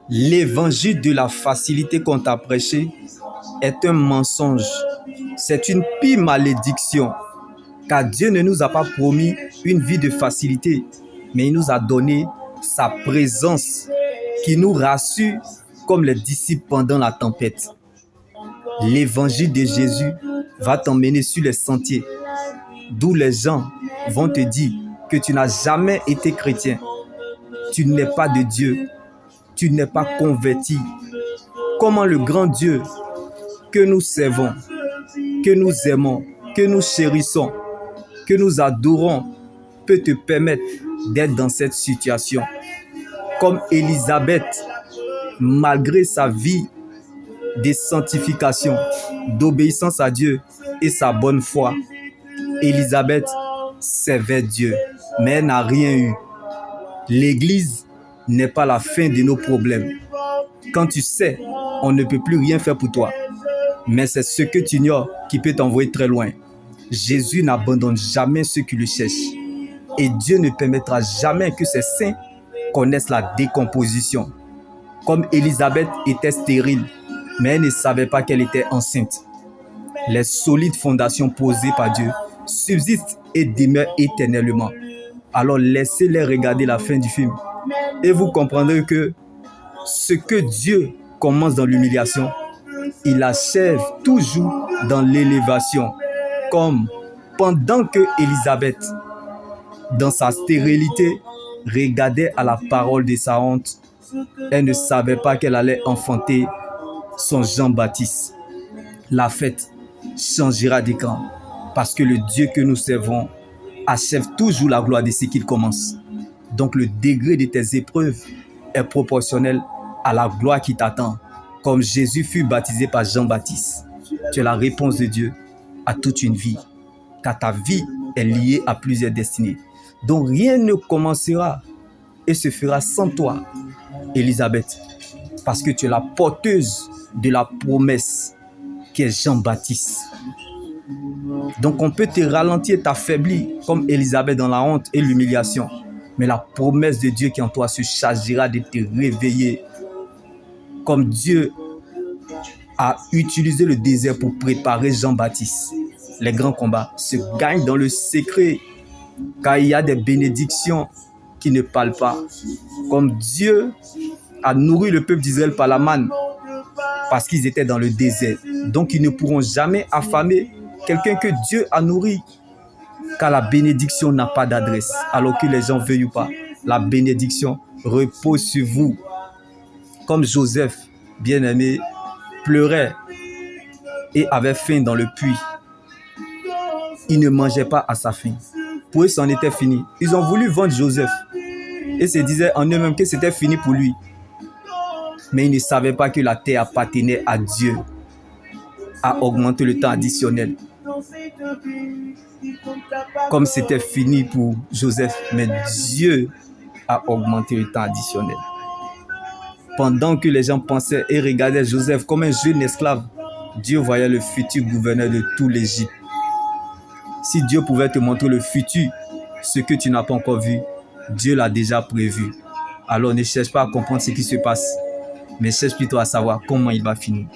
L'évangile de la facilité qu'on t'a prêché est un mensonge. C'est une pire malédiction. Car Dieu ne nous a pas promis une vie de facilité, mais il nous a donné sa présence qui nous rassure comme les disciples pendant la tempête. L'évangile de Jésus va t'emmener sur les sentiers d'où les gens vont te dire que tu n'as jamais été chrétien. Tu n'es pas de Dieu. Tu n'es pas converti. Comment le grand Dieu que nous servons, que nous aimons, que nous chérissons, que nous adorons, peut te permettre d'être dans cette situation. Comme Élisabeth, malgré sa vie de sanctification, d'obéissance à Dieu et sa bonne foi, Élisabeth servait Dieu, mais elle n'a rien eu. L'Église n'est pas la fin de nos problèmes. Quand tu sais, on ne peut plus rien faire pour toi. Mais c'est ce que tu ignores qui peut t'envoyer très loin. Jésus n'abandonne jamais ceux qui le cherchent. Et Dieu ne permettra jamais que ses saints connaissent la décomposition. Comme Élisabeth était stérile, mais elle ne savait pas qu'elle était enceinte. Les solides fondations posées par Dieu subsistent et demeurent éternellement. Alors laissez-les regarder la fin du film. Et vous comprendrez que ce que Dieu commence dans l'humiliation, il achève toujours dans l'élévation. Comme pendant que Élisabeth, dans sa stérilité, regardait à la parole de sa honte, elle ne savait pas qu'elle allait enfanter son Jean-Baptiste. La fête changera d'écran parce que le Dieu que nous servons achève toujours la gloire de ce qu'il commence. Donc le degré de tes épreuves est proportionnel à la gloire qui t'attend. Comme Jésus fut baptisé par Jean-Baptiste, tu es la réponse de Dieu à toute une vie, car ta vie est liée à plusieurs destinées. Donc rien ne commencera et se fera sans toi, Élisabeth, parce que tu es la porteuse de la promesse qui est Jean-Baptiste. Donc on peut te ralentir, t'affaiblir comme Élisabeth dans la honte et l'humiliation. Mais la promesse de Dieu qui en toi se chargera de te réveiller. Comme Dieu a utilisé le désert pour préparer Jean-Baptiste. Les grands combats se gagnent dans le secret, car il y a des bénédictions qui ne parlent pas. Comme Dieu a nourri le peuple d'Israël par la manne, parce qu'ils étaient dans le désert. Donc ils ne pourront jamais affamer quelqu'un que Dieu a nourri, car la bénédiction n'a pas d'adresse. Alors que les gens veuillent ou pas, la bénédiction repose sur vous. Comme Joseph, bien-aimé, pleurait et avait faim dans le puits. Il ne mangeait pas à sa faim. Pour eux, c'en était fini. Ils ont voulu vendre Joseph et se disaient en eux-mêmes que c'était fini pour lui. Mais ils ne savaient pas que la terre appartenait à Dieu, à augmenter le temps additionnel. Comme c'était fini pour Joseph, mais Dieu a augmenté le temps additionnel. Pendant que les gens pensaient et regardaient Joseph comme un jeune esclave, Dieu voyait le futur gouverneur de tout l'Égypte. Si Dieu pouvait te montrer le futur, ce que tu n'as pas encore vu, Dieu l'a déjà prévu. Alors ne cherche pas à comprendre ce qui se passe, mais cherche plutôt à savoir comment il va finir.